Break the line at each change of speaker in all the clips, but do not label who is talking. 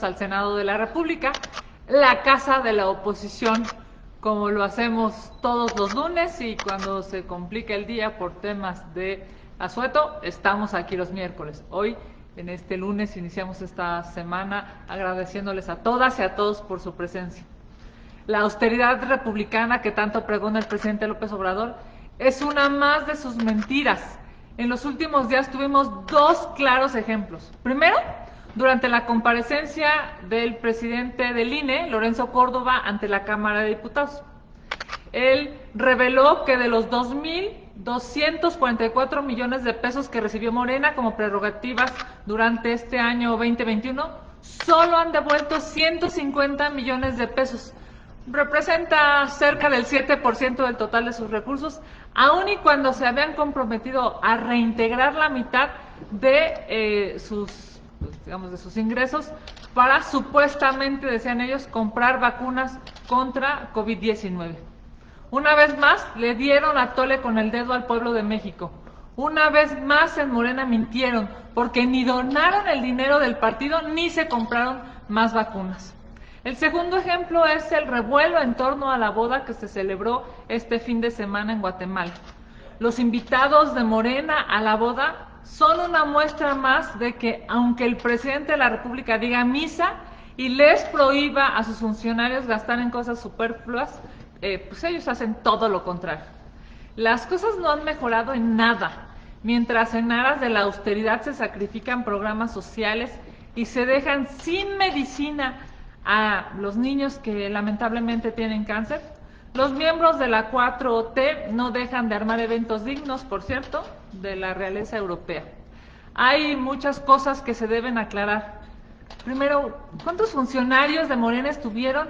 al Senado de la República, la casa de la oposición, como lo hacemos todos los lunes, y cuando se complica el día por temas de asueto, estamos aquí los miércoles. Hoy, en este lunes, iniciamos esta semana agradeciéndoles a todas y a todos por su presencia. La austeridad republicana que tanto pregona el presidente López Obrador es una más de sus mentiras. En los últimos días tuvimos dos claros ejemplos. Primero, durante la comparecencia del presidente del INE, Lorenzo Córdoba, ante la Cámara de Diputados. Él reveló que de los 2.244 millones de pesos que recibió Morena como prerrogativas durante este año 2021, solo han devuelto 150 millones de pesos. Representa cerca del 7% del total de sus recursos, aun y cuando se habían comprometido a reintegrar la mitad de sus ingresos para supuestamente, decían ellos, comprar vacunas contra COVID-19. Una vez más le dieron a tole con el dedo al pueblo de México. Una vez más en Morena mintieron, porque ni donaron el dinero del partido ni se compraron más vacunas. El segundo ejemplo es el revuelo en torno a la boda que se celebró este fin de semana en Guatemala. Los invitados de Morena a la boda son una muestra más de que, aunque el presidente de la República diga misa y les prohíba a sus funcionarios gastar en cosas superfluas, pues ellos hacen todo lo contrario. Las cosas no han mejorado en nada, mientras en aras de la austeridad se sacrifican programas sociales y se dejan sin medicina a los niños que lamentablemente tienen cáncer. Los miembros de la 4T no dejan de armar eventos dignos, por cierto, de la realeza europea. Hay muchas cosas que se deben aclarar. Primero, ¿cuántos funcionarios de Morena estuvieron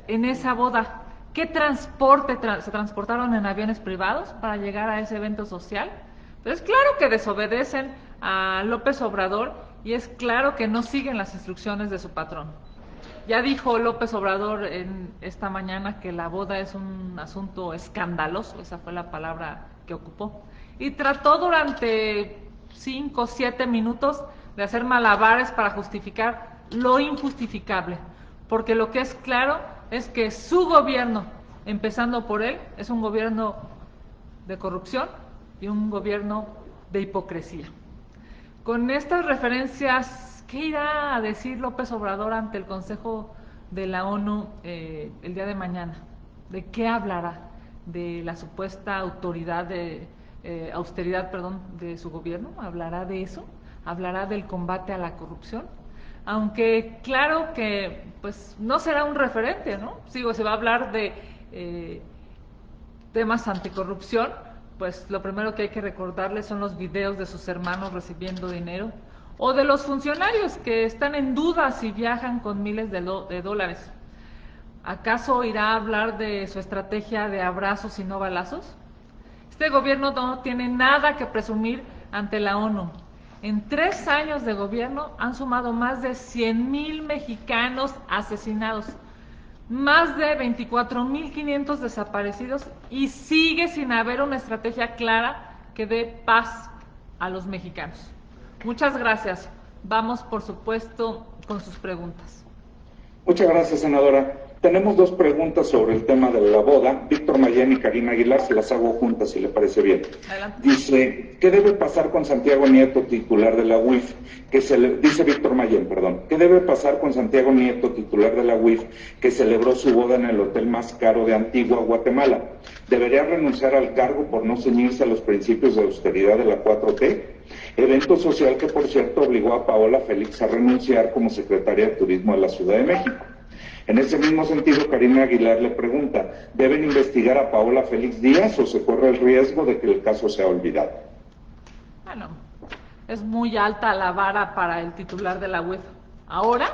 en esa boda? ¿Qué transporte se transportaron en aviones privados para llegar a ese evento social? Entonces, claro que desobedecen a López Obrador y es claro que no siguen las instrucciones de su patrón. Ya dijo López Obrador en esta mañana que la boda es un asunto escandaloso, esa fue la palabra que ocupó, y trató durante 5 o 7 minutos de hacer malabares para justificar lo injustificable, porque lo que es claro es que su gobierno, empezando por él, es un gobierno de corrupción y un gobierno de hipocresía. Con estas referencias, ¿qué irá a decir López Obrador ante el Consejo de la ONU el día de mañana? ¿De qué hablará? ¿De la supuesta austeridad de su gobierno? ¿Hablará de eso? ¿Hablará del combate a la corrupción? Aunque claro que pues no será un referente, ¿no? Sigo, se va a hablar de temas anticorrupción, pues lo primero que hay que recordarles son los videos de sus hermanos recibiendo dinero, o de los funcionarios que están en duda si viajan con miles de dólares. ¿Acaso irá a hablar de su estrategia de abrazos y no balazos? Este gobierno no tiene nada que presumir ante la ONU. En 3 años de gobierno han sumado más de 100,000 mexicanos asesinados, más de 24.500 desaparecidos, y sigue sin haber una estrategia clara que dé paz a los mexicanos. Muchas gracias. Vamos, por supuesto, con sus preguntas.
Muchas gracias, senadora. Tenemos 2 preguntas sobre el tema de la boda. Víctor Mayén y Karina Aguilar, se las hago juntas, si le parece bien.
Adelante.
Dice, ¿qué debe pasar con Santiago Nieto, titular de la UIF? Dice Víctor Mayén, perdón. ¿Qué debe pasar con Santiago Nieto, titular de la UIF, que celebró su boda en el hotel más caro de Antigua, Guatemala? ¿Debería renunciar al cargo por no ceñirse a los principios de austeridad de la 4T? Evento social que, por cierto, obligó a Paola Félix a renunciar como secretaria de Turismo de la Ciudad de México. En ese mismo sentido, Karina Aguilar le pregunta, ¿deben investigar a Paola Félix Díaz o se corre el riesgo de que el caso sea olvidado?
Bueno, es muy alta la vara para el titular de la UIF. Ahora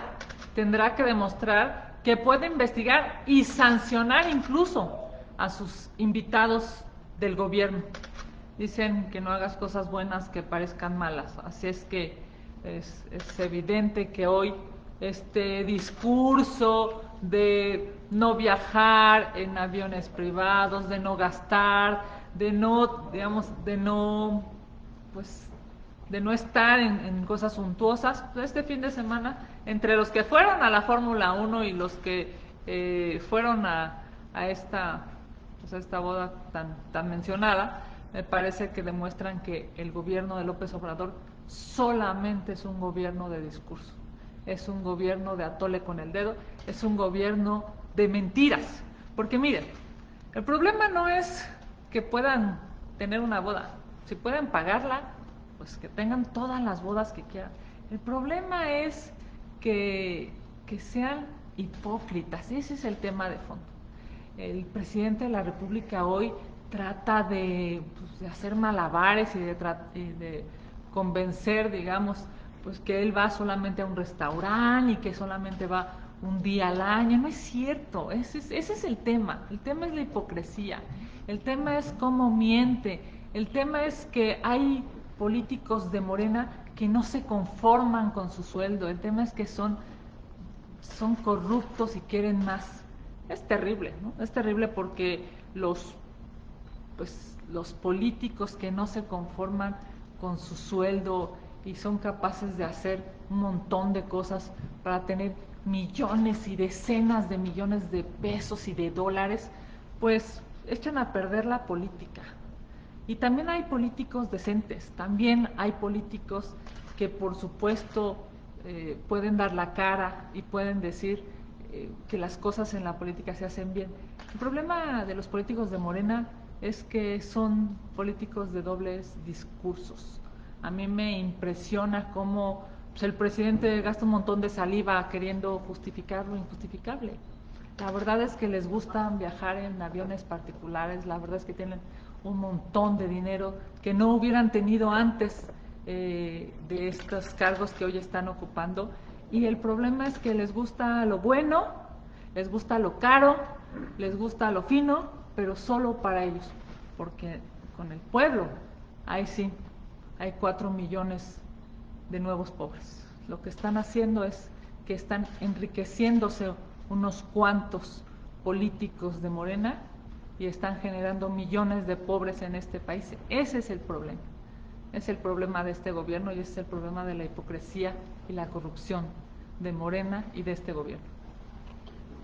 tendrá que demostrar que puede investigar y sancionar incluso a sus invitados del gobierno. Dicen que no hagas cosas buenas que parezcan malas, así es que es evidente que hoy este discurso de no viajar en aviones privados, de no gastar, de no no estar en cosas suntuosas. Este fin de semana, entre los que fueron a la Fórmula 1 y los que fueron a esta boda tan mencionada, me parece que demuestran que el gobierno de López Obrador solamente es un gobierno de discurso, es un gobierno de atole con el dedo, es un gobierno de mentiras. Porque miren, el problema no es que puedan tener una boda, si pueden pagarla, pues que tengan todas las bodas que quieran. El problema es que sean hipócritas, ese es el tema de fondo. El presidente de la República hoy trata de hacer malabares y de convencer, digamos, pues que él va solamente a un restaurante y que solamente va un día al año. No es cierto, ese es el tema es la hipocresía, el tema es cómo miente, el tema es que hay políticos de Morena que no se conforman con su sueldo, el tema es que son corruptos y quieren más. Es terrible, ¿no? Es terrible porque los políticos que no se conforman con su sueldo y son capaces de hacer un montón de cosas para tener millones y decenas de millones de pesos y de dólares, pues echan a perder la política. Y también hay políticos decentes, también hay políticos que por supuesto pueden dar la cara y pueden decir que las cosas en la política se hacen bien. El problema de los políticos de Morena es que son políticos de dobles discursos. A mí me impresiona cómo el presidente gasta un montón de saliva queriendo justificar lo injustificable. La verdad es que les gusta viajar en aviones particulares, la verdad es que tienen un montón de dinero que no hubieran tenido antes de estos cargos que hoy están ocupando, y el problema es que les gusta lo bueno, les gusta lo caro, les gusta lo fino, pero solo para ellos, porque con el pueblo, ahí sí, hay 4 millones de nuevos pobres. Lo que están haciendo es que están enriqueciéndose unos cuantos políticos de Morena y están generando millones de pobres en este país. Ese es el problema. Es el problema de este gobierno y ese es el problema de la hipocresía y la corrupción de Morena y de este gobierno.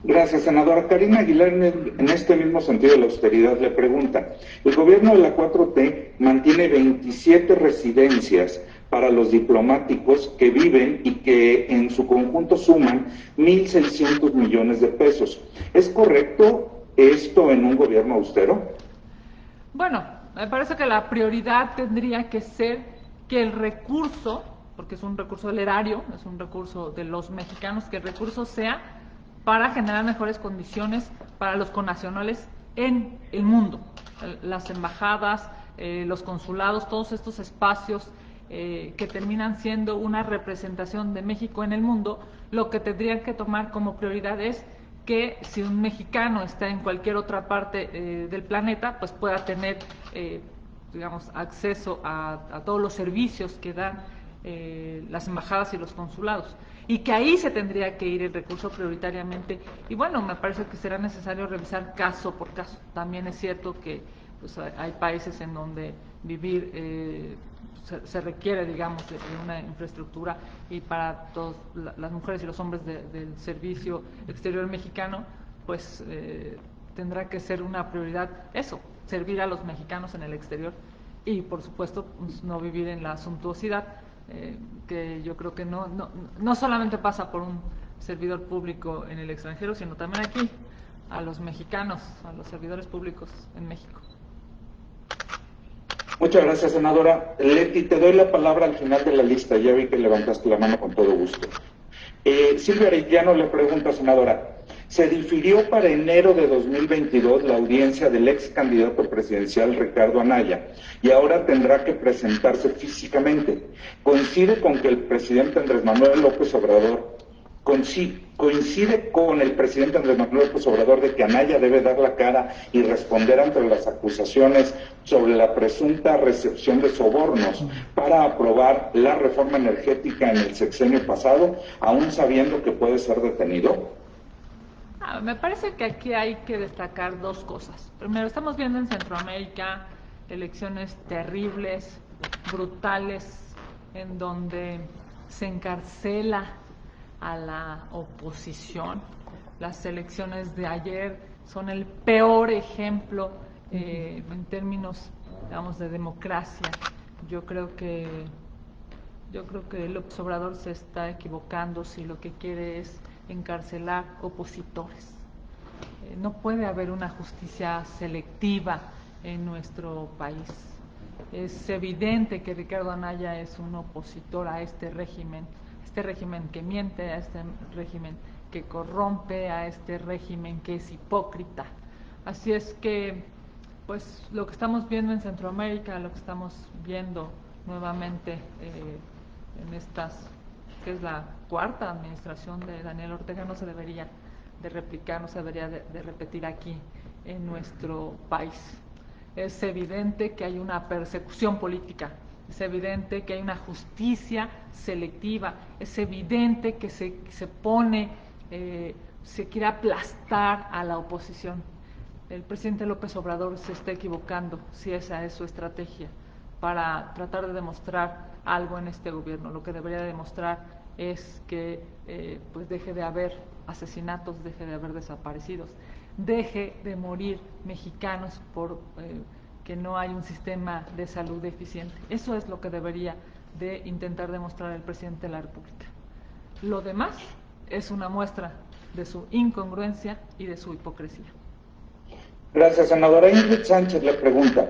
Gracias, senadora. Karina Aguilar, en este mismo sentido de la austeridad, le pregunta: el gobierno de la 4T mantiene 27 residencias para los diplomáticos que viven y que en su conjunto suman 1.600 millones de pesos. ¿Es correcto esto en un gobierno austero?
Bueno, me parece que la prioridad tendría que ser que el recurso, porque es un recurso del erario, es un recurso de los mexicanos, que el recurso sea para generar mejores condiciones para los connacionales en el mundo. Las embajadas, los consulados, todos estos espacios que terminan siendo una representación de México en el mundo, lo que tendrían que tomar como prioridad es que si un mexicano está en cualquier otra parte del planeta, pues pueda tener, digamos, acceso a todos los servicios que dan las embajadas y los consulados, y que ahí se tendría que ir el recurso prioritariamente. Y bueno, me parece que será necesario revisar caso por caso. También es cierto que pues, hay países en donde vivir se requiere, digamos, de una infraestructura, y para todas las mujeres y los hombres del servicio exterior mexicano, pues tendrá que ser una prioridad eso, servir a los mexicanos en el exterior y por supuesto pues, no vivir en la suntuosidad, que yo creo que no solamente pasa por un servidor público en el extranjero, sino también aquí, a los mexicanos, a los servidores públicos en México.
Muchas gracias, senadora. Leti, te doy la palabra al final de la lista, ya vi que levantaste la mano con todo gusto. Silvia Arellano le pregunta, senadora: se difirió para enero de 2022 la audiencia del ex candidato presidencial Ricardo Anaya y ahora tendrá que presentarse físicamente. ¿Coincide con que el presidente Andrés Manuel López Obrador coincide con el presidente Andrés Manuel López Obrador de que Anaya debe dar la cara y responder ante las acusaciones sobre la presunta recepción de sobornos para aprobar la reforma energética en el sexenio pasado, aún sabiendo que puede ser detenido?
Me parece que aquí hay que destacar dos cosas. Primero, estamos viendo en Centroamérica elecciones terribles, brutales, en donde se encarcela a la oposición. Las elecciones de ayer son el peor ejemplo en términos, digamos, de democracia. Yo creo que López Obrador se está equivocando si lo que quiere es encarcelar opositores. No puede haber una justicia selectiva en nuestro país. Es evidente que Ricardo Anaya es un opositor a este régimen que miente, a este régimen que corrompe, a este régimen que es hipócrita. Así es que, pues, lo que estamos viendo en Centroamérica, lo que estamos viendo nuevamente en que es la cuarta administración de Daniel Ortega, no se debería de replicar, no se debería de repetir aquí en nuestro país. Es evidente que hay una persecución política, es evidente que hay una justicia selectiva, es evidente que se quiere aplastar a la oposición. El presidente López Obrador se está equivocando si esa es su estrategia para tratar de demostrar algo en este gobierno. Lo que debería demostrar es que pues deje de haber asesinatos, deje de haber desaparecidos, deje de morir mexicanos por que no hay un sistema de salud eficiente. Eso es lo que debería de intentar demostrar el presidente de la República. Lo demás es una muestra de su incongruencia y de su hipocresía.
Gracias, senadora. Ingrid Sánchez le pregunta,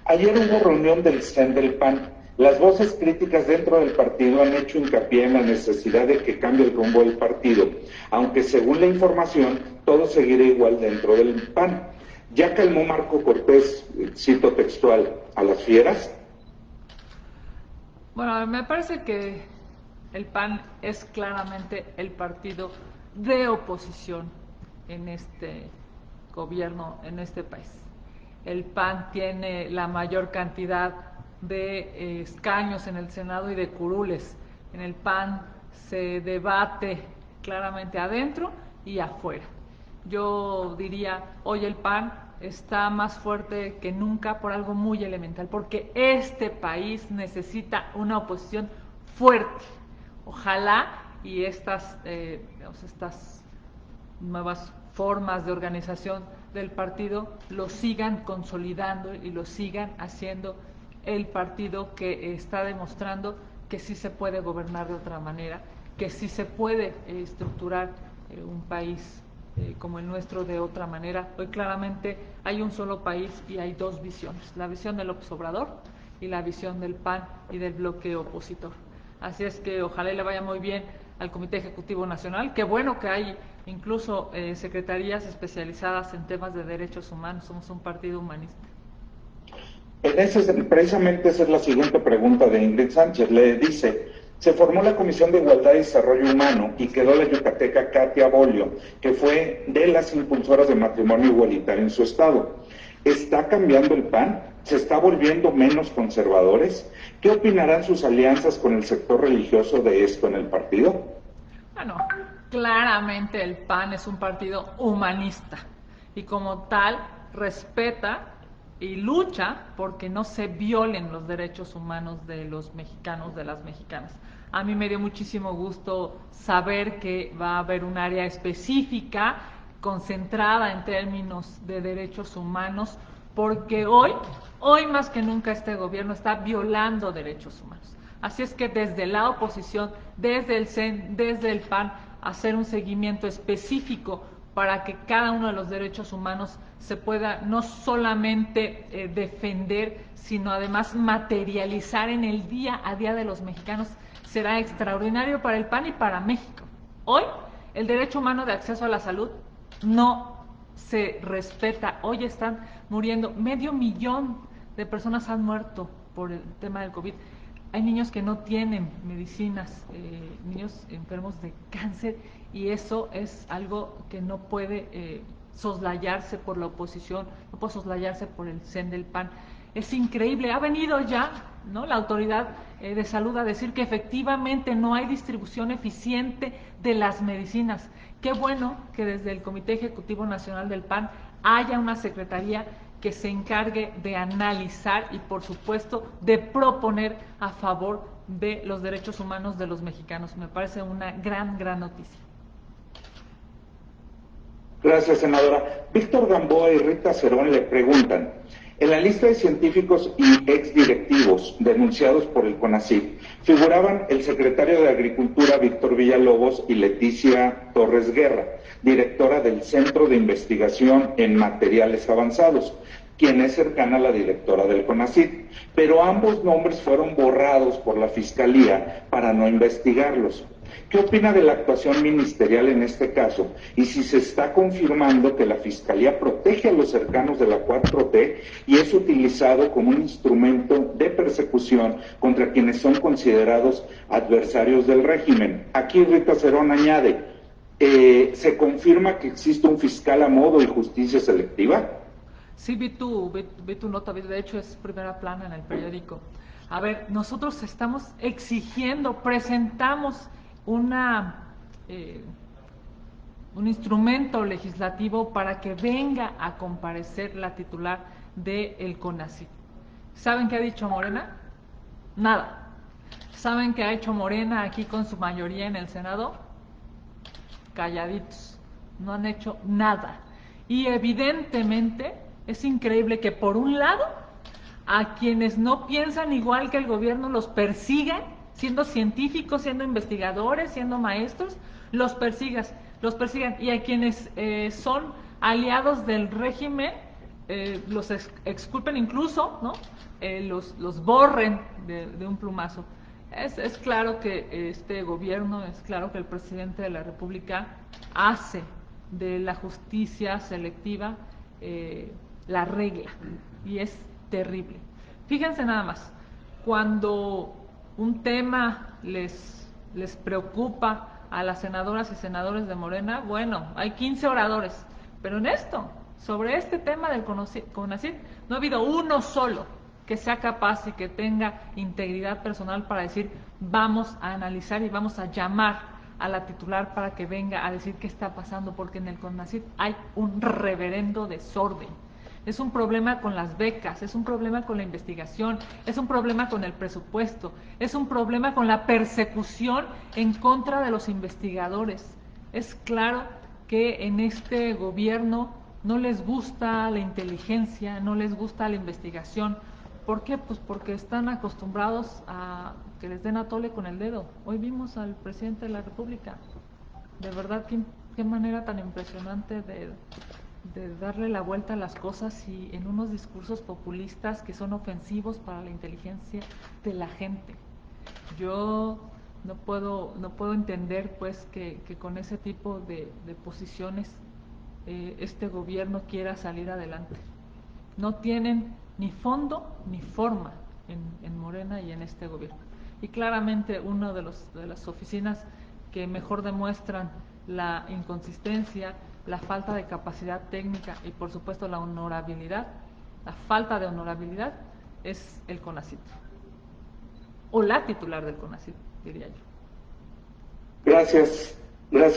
ayer hubo reunión del CEN del PAN. Las voces críticas dentro del partido han hecho hincapié en la necesidad de que cambie el rumbo del partido, aunque según la información todo seguirá igual dentro del PAN. ¿Ya calmó Marco Cortés, cito textual, a las fieras?
Bueno, me parece que el PAN es claramente el partido de oposición en este gobierno, en este país. El PAN tiene la mayor cantidad de escaños en el Senado y de curules. En el PAN se debate claramente adentro y afuera. Yo diría, hoy el PAN está más fuerte que nunca por algo muy elemental, porque este país necesita una oposición fuerte. Ojalá y estas nuevas formas de organización del partido lo sigan consolidando y lo sigan haciendo el partido que está demostrando que sí se puede gobernar de otra manera, que sí se puede estructurar un país como el nuestro de otra manera. Hoy claramente hay un solo país y hay dos visiones, la visión de López Obrador y la visión del PAN y del bloque opositor. Así es que ojalá le vaya muy bien al Comité Ejecutivo Nacional. Qué bueno que hay incluso secretarías especializadas en temas de derechos humanos. Somos un partido humanista.
Precisamente esa es la siguiente pregunta de Ingrid Sánchez. Le dice, se formó la Comisión de Igualdad y Desarrollo Humano y quedó la yucateca Katia Bolio, que fue de las impulsoras de matrimonio igualitario en su estado. ¿Está cambiando el PAN? ¿Se está volviendo menos conservadores? ¿Qué opinarán sus alianzas con el sector religioso de esto en el partido?
Bueno, claramente el PAN es un partido humanista y como tal respeta y lucha porque no se violen los derechos humanos de los mexicanos, de las mexicanas. A mí me dio muchísimo gusto saber que va a haber un área específica concentrada en términos de derechos humanos, porque hoy más que nunca este gobierno está violando derechos humanos. Así es que desde la oposición, desde el CEN, desde el PAN, hacer un seguimiento específico para que cada uno de los derechos humanos se pueda no solamente defender, sino además materializar en el día a día de los mexicanos, será extraordinario para el PAN y para México. Hoy, el derecho humano de acceso a la salud no se respeta. Hoy están muriendo, 500,000 de personas han muerto por el tema del COVID. Hay niños que no tienen medicinas, niños enfermos de cáncer, y eso es algo que no puede soslayarse por la oposición, no puede soslayarse por el CEN del PAN. Es increíble, ha venido ya, ¿no?, la autoridad de salud a decir que efectivamente no hay distribución eficiente de las medicinas. Qué bueno que desde el Comité Ejecutivo Nacional del PAN haya una secretaría que se encargue de analizar y por supuesto de proponer a favor de los derechos humanos de los mexicanos. Me parece una gran noticia.
Gracias, senadora. Víctor Gamboa y Rita Cerón le preguntan, en la lista de científicos y exdirectivos denunciados por el CONACYT figuraban el secretario de Agricultura Víctor Villalobos y Leticia Torres Guerra, directora del Centro de Investigación en Materiales Avanzados, quien es cercana a la directora del CONACYT, pero ambos nombres fueron borrados por la Fiscalía para no investigarlos. ¿Qué opina de la actuación ministerial en este caso? Y si se está confirmando que la Fiscalía protege a los cercanos de la 4T y es utilizado como un instrumento de persecución contra quienes son considerados adversarios del régimen. Aquí Rita Cerón añade, ¿se confirma que existe un fiscal a modo y justicia selectiva?
Sí, vi tu nota, de hecho es primera plana en el periódico. A ver, nosotros estamos exigiendo, presentamos un instrumento legislativo para que venga a comparecer la titular del CONACYT. ¿Saben qué ha dicho Morena? Nada. ¿Saben qué ha hecho Morena aquí con su mayoría en el Senado? Calladitos. No han hecho nada. Y evidentemente es increíble que por un lado a quienes no piensan igual que el gobierno los persigan, siendo científicos, siendo investigadores, siendo maestros, los persigan, y a quienes son aliados del régimen los exculpen, incluso, ¿no? Los borren de un plumazo. Es claro que este gobierno, es claro que el presidente de la República hace de la justicia selectiva la regla, y es terrible. Fíjense nada más, cuando un tema les preocupa a las senadoras y senadores de Morena, bueno, hay 15 oradores, pero en esto, sobre este tema del CONACYT, no ha habido uno solo que sea capaz y que tenga integridad personal para decir, vamos a analizar y vamos a llamar a la titular para que venga a decir qué está pasando, porque en el CONACYT hay un reverendo desorden. Es un problema con las becas, es un problema con la investigación, es un problema con el presupuesto, es un problema con la persecución en contra de los investigadores. Es claro que en este gobierno no les gusta la inteligencia, no les gusta la investigación. ¿Por qué? Pues porque están acostumbrados a que les den a tole con el dedo. Hoy vimos al presidente de la República. De verdad, qué manera tan impresionante de darle la vuelta a las cosas, y en unos discursos populistas que son ofensivos para la inteligencia de la gente. Yo no puedo entender pues que con ese tipo de posiciones este gobierno quiera salir adelante. No tienen ni fondo ni forma en Morena y en este gobierno. Y claramente una de las oficinas que mejor demuestran la inconsistencia, la falta de capacidad técnica y por supuesto la honorabilidad, la falta de honorabilidad, es el CONACYT, o la titular del CONACYT, diría yo.
Gracias,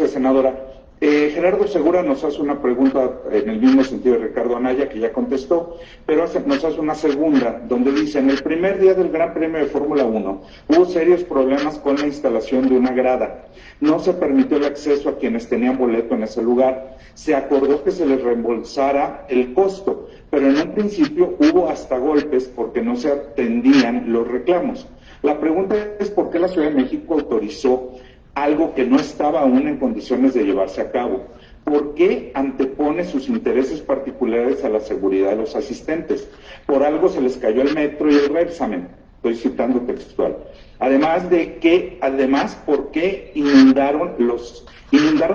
senadora. Gerardo Segura nos hace una pregunta en el mismo sentido de Ricardo Anaya, que ya contestó, pero nos hace una segunda, donde dice, en el primer día del Gran Premio de Fórmula 1 hubo serios problemas con la instalación de una grada. No se permitió el acceso a quienes tenían boleto en ese lugar. Se acordó que se les reembolsara el costo, pero en un principio hubo hasta golpes porque no se atendían los reclamos. La pregunta es por qué la Ciudad de México autorizó algo que no estaba aún en condiciones de llevarse a cabo. ¿Por qué antepone sus intereses particulares a la seguridad de los asistentes? Por algo se les cayó el metro y el Repsamen, estoy citando textual. Además, ¿por qué inundaron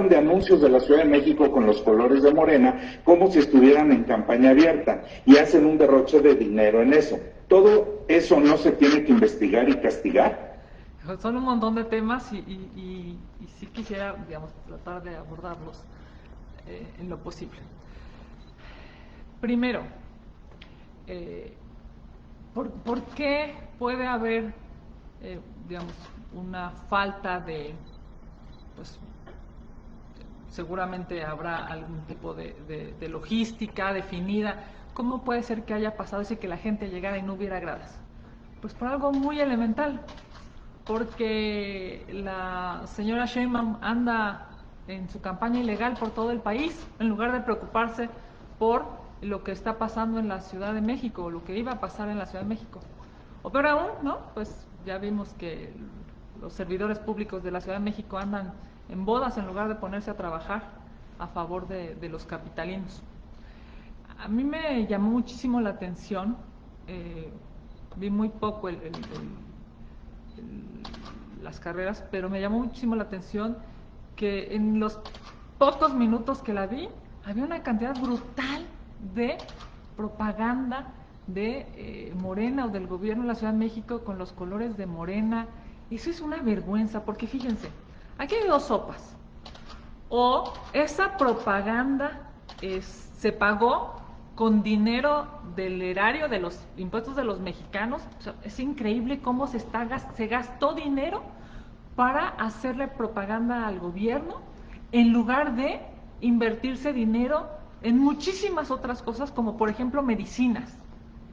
de anuncios de la Ciudad de México con los colores de Morena, como si estuvieran en campaña abierta, y hacen un derroche de dinero en eso? ¿Todo eso no se tiene que investigar y castigar?
Son un montón de temas y sí quisiera, digamos, tratar de abordarlos en lo posible. Primero, ¿por qué puede haber, digamos, una falta de, pues, seguramente habrá algún tipo de logística definida? ¿Cómo puede ser que haya pasado eso y que la gente llegara y no hubiera gradas? Pues por algo muy elemental. porque la señora Sheinbaum anda en su campaña ilegal por todo el país, en lugar de preocuparse por lo que está pasando en la Ciudad de México, o lo que iba a pasar en la Ciudad de México. O peor aún, ¿no? Pues ya vimos que los servidores públicos de la Ciudad de México andan en bodas en lugar de ponerse a trabajar a favor de los capitalinos. A mí me llamó muchísimo la atención, vi muy poco las carreras, pero me llamó muchísimo la atención que en los pocos minutos que la vi, había una cantidad brutal de propaganda de Morena o del gobierno de la Ciudad de México con los colores de Morena. Eso es una vergüenza, porque fíjense, aquí hay dos sopas. O esa propaganda se pagó con dinero del erario, de los impuestos de los mexicanos. O sea, es increíble cómo se gastó dinero para hacerle propaganda al gobierno, en lugar de invertirse dinero en muchísimas otras cosas, como por ejemplo medicinas.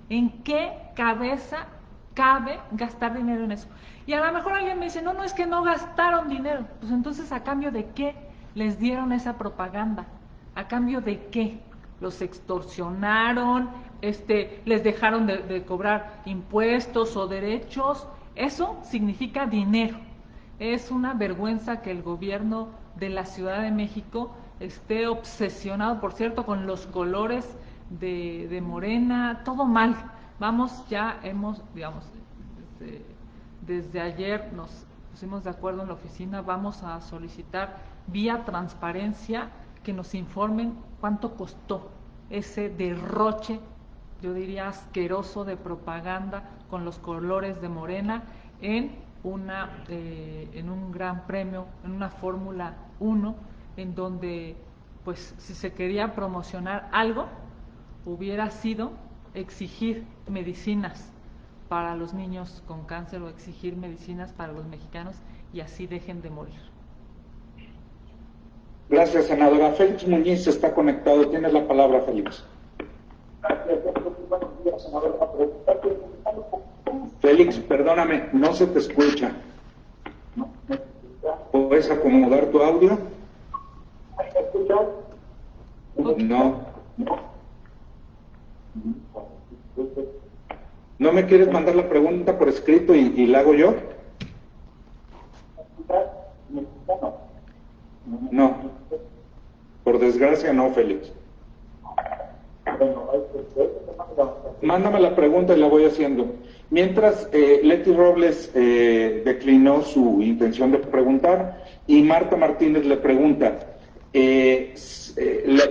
¿En qué cabeza cabe gastar dinero en eso? Y a lo mejor alguien me dice, no, no, es que no gastaron dinero. Pues entonces, ¿a cambio de qué les dieron esa propaganda? ¿A cambio de qué? ¿Los extorsionaron? ¿Les dejaron de cobrar impuestos o derechos? Eso significa dinero. Es una vergüenza que el gobierno de la Ciudad de México esté obsesionado, por cierto, con los colores de Morena, todo mal. Vamos, ya hemos, digamos, desde ayer nos pusimos de acuerdo en la oficina, vamos a solicitar vía transparencia que nos informen cuánto costó ese derroche, yo diría asqueroso, de propaganda con los colores de Morena en un gran premio, en una Fórmula 1, en donde, pues, si se quería promocionar algo, hubiera sido exigir medicinas para los niños con cáncer o exigir medicinas para los mexicanos, y así dejen de morir.
Gracias, senadora. Félix Muñiz está conectado. Tienes la palabra, Félix. Buenos días, senadora. Félix, perdóname, no se te escucha. ¿Puedes acomodar tu audio? ¿Me escuchas? No. ¿No me quieres mandar la pregunta por escrito y la hago yo? No. Por desgracia no, Félix. Mándame la pregunta y la voy haciendo. Mientras, Leti Robles declinó su intención de preguntar, y Marta Martínez le pregunta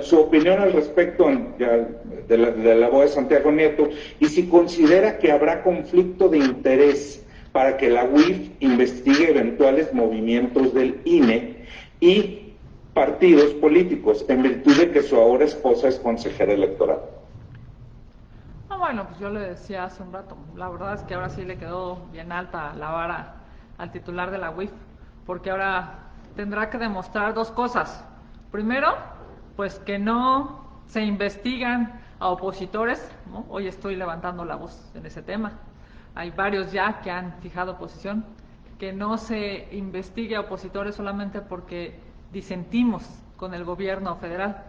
su opinión al respecto de la boda de Santiago Nieto, y si considera que habrá conflicto de interés para que la UIF investigue eventuales movimientos del INE y partidos políticos, en virtud de que su ahora esposa es consejera electoral.
Bueno, pues yo le decía hace un rato, la verdad es que ahora sí le quedó bien alta la vara al titular de la UIF, porque ahora tendrá que demostrar dos cosas. Primero, pues que no se investigan a opositores, ¿no? Hoy estoy levantando la voz en ese tema. Hay varios ya que han fijado posición, que no se investigue a opositores solamente porque disentimos con el gobierno federal.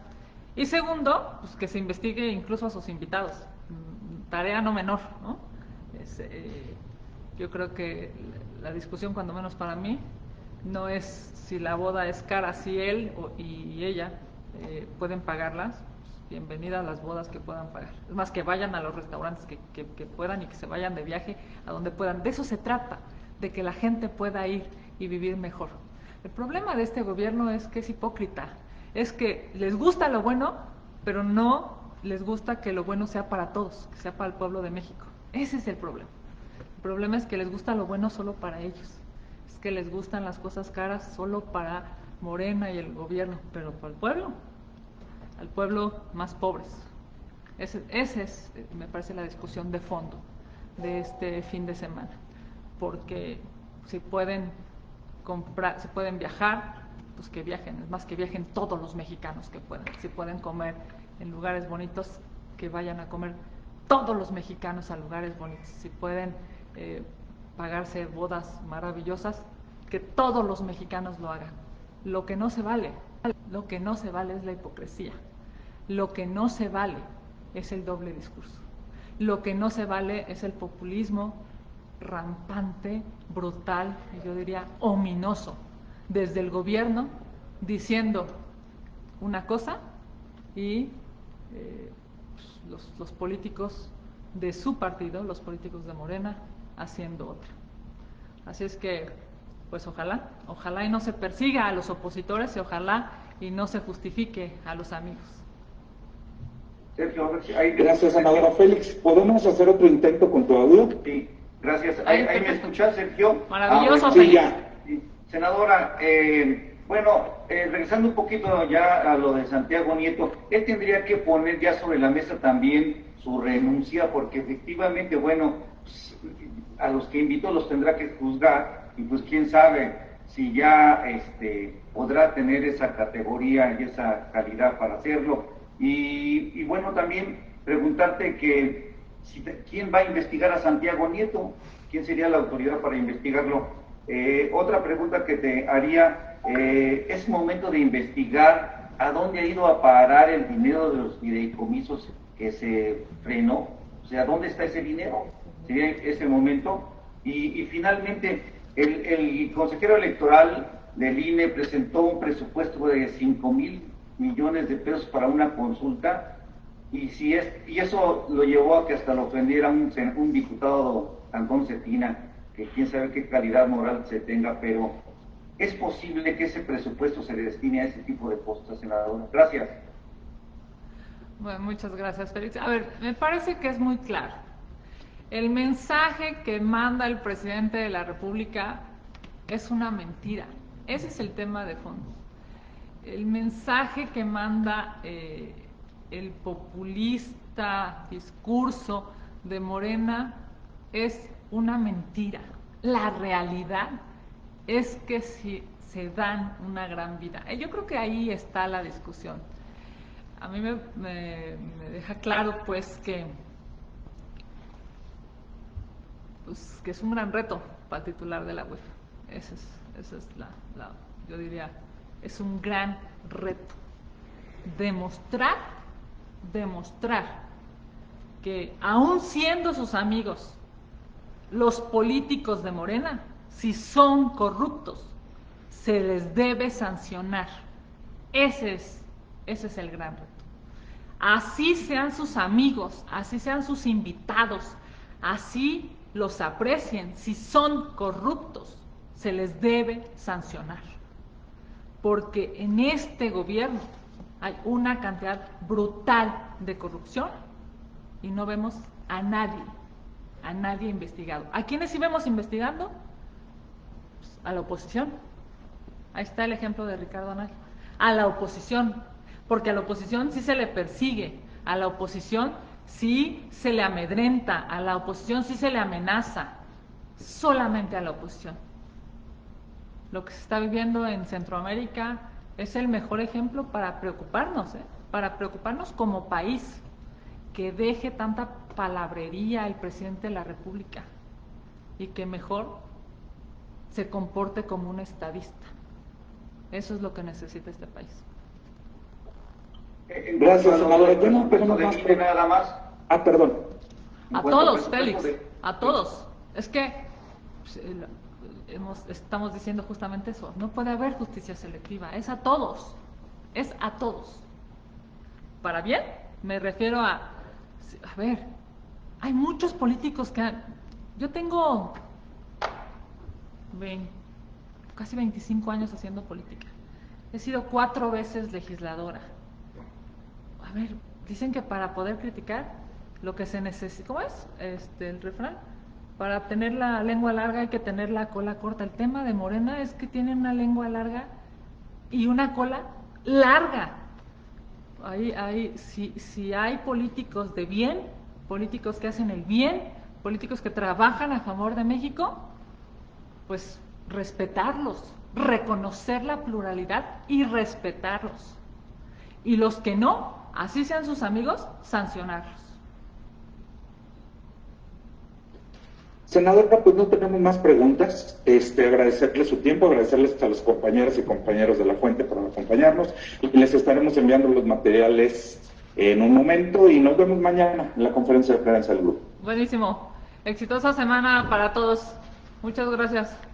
Y segundo, pues que se investigue incluso a sus invitados. Tarea no menor, ¿no? Yo creo que la discusión, cuando menos para mí, no es si la boda es cara, si él y ella pueden pagarlas. Pues bienvenidas las bodas que puedan pagar. Es más, que vayan a los restaurantes que puedan, y que se vayan de viaje a donde puedan. De eso se trata, de que la gente pueda ir y vivir mejor. El problema de este gobierno es que es hipócrita. Es que les gusta lo bueno, pero no les gusta que lo bueno sea para todos, que sea para el pueblo de México. Ese es el problema. El problema es que les gusta lo bueno solo para ellos. Es que les gustan las cosas caras solo para Morena y el gobierno, pero para el pueblo, al pueblo más pobres. Esa es, me parece, la discusión de fondo de este fin de semana. Porque si pueden comprar, si pueden viajar, pues que viajen. Es más, que viajen todos los mexicanos que puedan. Si pueden comer en lugares bonitos, que vayan a comer todos los mexicanos a lugares bonitos. Si pueden pagarse bodas maravillosas, que todos los mexicanos lo hagan. Lo que no se vale es la hipocresía. Lo que no se vale es el doble discurso. Lo que no se vale es el populismo rampante, brutal y yo diría ominoso, desde el gobierno diciendo una cosa y los políticos de su partido, los políticos de Morena, haciendo otra. Así es que, pues ojalá y no se persiga a los opositores y ojalá y no se justifique a los amigos.
Sergio, gracias, senadora Félix. ¿Podemos hacer otro intento con tu audio?
Sí, gracias. ¿Ahí me escuchas, Sergio?
Maravilloso,
sí,
Félix.
ya.
Senadora, regresando un poquito ya a lo de Santiago Nieto, él tendría que poner ya sobre la mesa también su renuncia, porque efectivamente, pues, a los que invitó los tendrá que juzgar, y pues quién sabe si ya podrá tener esa categoría y esa calidad para hacerlo. Y bueno, también preguntarte que quién va a investigar a Santiago Nieto, quién sería la autoridad para investigarlo. Otra pregunta que te haría, es momento de investigar a dónde ha ido a parar el dinero de los fideicomisos que se frenó, o sea, ¿dónde está ese dinero? Sería ese momento. Y finalmente, el consejero electoral del INE presentó un presupuesto de 5,000 millones de pesos para una consulta, y eso lo llevó a que hasta lo ofendiera un diputado Antón Cetina, que quién sabe qué calidad moral se tenga, pero ¿es posible que ese presupuesto se destine a ese tipo de cosas, senadora? Gracias.
Bueno, muchas gracias, Félix. A ver, me parece que es muy claro. El mensaje que manda el presidente de la República es una mentira. Ese es el tema de fondo. El mensaje que manda el populista discurso de Morena es una mentira. La realidad es que si se dan una gran vida. Yo creo que ahí está la discusión. A mí me deja claro pues que es un gran reto para el titular de la UIF. Esa es yo diría, es un gran reto. Demostrar que aún siendo sus amigos, los políticos de Morena, si son corruptos, se les debe sancionar. Ese es el gran reto. Así sean sus amigos, así sean sus invitados, así los aprecien, si son corruptos, se les debe sancionar. Porque en este gobierno hay una cantidad brutal de corrupción y no vemos a nadie investigado. ¿A quiénes sí vemos investigando? Pues a la oposición. Ahí está el ejemplo de Ricardo Anaya. A la oposición, porque a la oposición sí se le persigue, a la oposición sí se le amedrenta, a la oposición sí se le amenaza, solamente a la oposición. Lo que se está viviendo en Centroamérica es el mejor ejemplo para preocuparnos como país, que deje tanta palabrería el presidente de la República y que mejor se comporte como un estadista. Eso es lo que necesita este país.
Gracias, senadora. Yo no tengo más
nada más.
Perdón.
A todos, Félix, a todos. Es que estamos diciendo justamente eso. No puede haber justicia selectiva. Es a todos. Para bien, me refiero a ver, hay muchos políticos yo tengo casi 25 años haciendo política. He sido 4 veces legisladora. A ver, dicen que para poder criticar lo que se necesita, ¿cómo es? El refrán, para tener la lengua larga hay que tener la cola corta. El tema de Morena es que tienen una lengua larga y una cola larga. Si hay políticos de bien, políticos que hacen el bien, políticos que trabajan a favor de México, pues respetarlos, reconocer la pluralidad y respetarlos. Y los que no, así sean sus amigos, sancionarlos.
Senadora, pues no tenemos más preguntas. Agradecerles su tiempo, agradecerles a las compañeras y compañeros de La Fuente por acompañarnos y les estaremos enviando los materiales en un momento y nos vemos mañana en la conferencia de prensa del grupo.
Buenísimo. Exitosa semana para todos. Muchas gracias.